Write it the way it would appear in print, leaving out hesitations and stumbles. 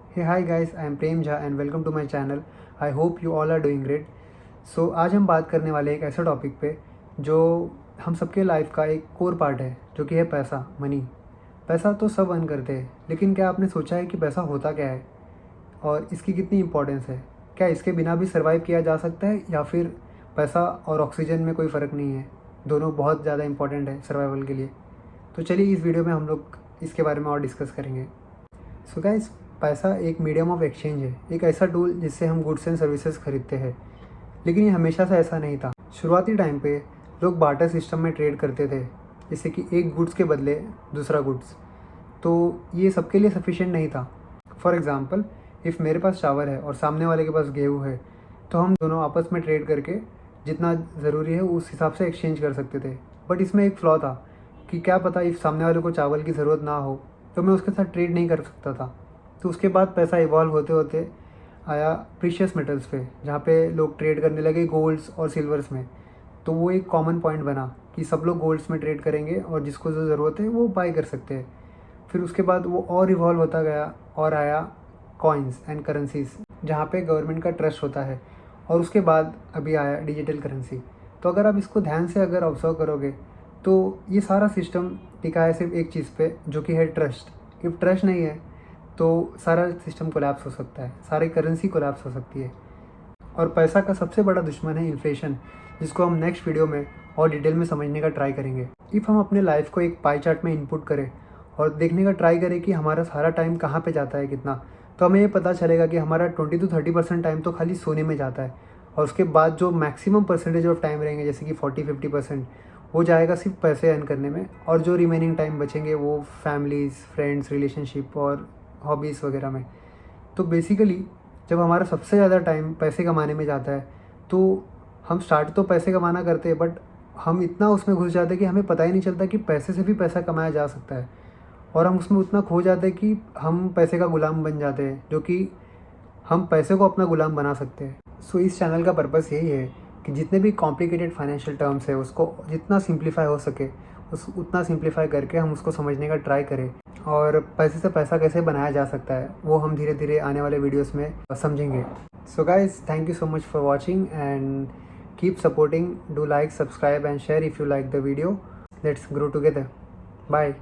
Hey hi guys, I am Prem Jha and welcome to my channel. I hope you all are doing great. So आज हम बात करने वाले एक ऐसे टॉपिक पे जो हम सबके लाइफ का एक कोर पार्ट है, जो कि है पैसा, मनी। पैसा तो सब अर्न करते हैं, लेकिन क्या आपने सोचा है कि पैसा होता क्या है और इसकी कितनी इंपॉर्टेंस है? क्या इसके बिना भी सर्वाइव किया जा सकता है या फिर पैसा और ऑक्सीजन में कोई फ़र्क नहीं है? दोनों बहुत ज़्यादा इंपॉर्टेंट है सर्वाइवल के लिए। तो चलिए इस वीडियो में हम लोग इसके बारे में और डिस्कस करेंगे। सो गाइस, पैसा एक मीडियम ऑफ एक्सचेंज है, एक ऐसा टूल जिससे हम गुड्स एंड सर्विसेज खरीदते हैं। लेकिन ये हमेशा से ऐसा नहीं था। शुरुआती टाइम पे लोग बार्टर सिस्टम में ट्रेड करते थे, जैसे कि एक गुड्स के बदले दूसरा गुड्स। तो ये सबके लिए सफिशिएंट नहीं था। फॉर एग्ज़ाम्पल, इफ़ मेरे पास चावल है और सामने वाले के पास गेहूँ है, तो हम दोनों आपस में ट्रेड करके जितना ज़रूरी है उस हिसाब से एक्सचेंज कर सकते थे। बट इसमें एक फ्लॉ था कि क्या पता इफ़ सामने वाले को चावल की ज़रूरत ना हो तो मैं उसके साथ ट्रेड नहीं कर सकता था। तो उसके बाद पैसा इवॉल्व होते होते आया प्रीशियस मेटल्स पे, जहाँ पे लोग ट्रेड करने लगे गोल्ड्स और सिल्वर्स में। तो वो एक कॉमन पॉइंट बना कि सब लोग गोल्ड्स में ट्रेड करेंगे और जिसको जो ज़रूरत है वो बाई कर सकते हैं। फिर उसके बाद वो और इवॉल्व होता गया और आया कॉइन्स एंड करेंसीज, जहाँ पे गवर्नमेंट का ट्रस्ट होता है। और उसके बाद अभी आया डिजिटल करेंसी। तो अगर आप इसको ध्यान से अगर ऑब्जर्व करोगे तो ये सारा सिस्टम टिका है सिर्फ एक चीज़ पे, जो कि है ट्रस्ट। इफ़ ट्रस्ट नहीं है तो सारा सिस्टम कोलैप्स हो सकता है, सारी करेंसी कोलैप्स हो सकती है। और पैसा का सबसे बड़ा दुश्मन है इन्फ्लेशन, जिसको हम नेक्स्ट वीडियो में और डिटेल में समझने का ट्राई करेंगे। इफ़ हम अपने लाइफ को एक पाई चार्ट में इनपुट करें और देखने का ट्राई करें कि हमारा सारा टाइम कहाँ पे जाता है कितना, तो हमें ये पता चलेगा कि हमारा 20 to 30% टाइम तो खाली सोने में जाता है। और उसके बाद जो मैक्सिमम परसेंटेज ऑफ टाइम रहेंगे, जैसे कि 40-50%, वो जाएगा सिर्फ पैसे अर्न करने में। और जो रिमेनिंग टाइम बचेंगे वो फैमिलीज़, फ्रेंड्स, रिलेशनशिप और हॉबीज़ वगैरह में। तो बेसिकली जब हमारा सबसे ज़्यादा टाइम पैसे कमाने में जाता है तो हम स्टार्ट तो पैसे कमाना करते हैं, बट हम इतना उसमें घुस जाते हैं कि हमें पता ही नहीं चलता कि पैसे से भी पैसा कमाया जा सकता है। और हम उसमें उतना खो जाते हैं कि हम पैसे का गुलाम बन जाते हैं, जो कि हम पैसे को अपना गुलाम बना सकते हैं। सो इस चैनल का पर्पस यही है कि जितने भी कॉम्प्लिकेटेड फाइनेंशियल टर्म्स है उसको जितना सिंप्लीफाई हो सके उतना सिंप्लीफाई करके हम उसको समझने का ट्राई करें। और पैसे से पैसा कैसे बनाया जा सकता है वो हम धीरे धीरे आने वाले वीडियोस में समझेंगे। So guys, thank you so much for watching and keep supporting. Do like, subscribe and share if you like the video. Let's grow together. Bye.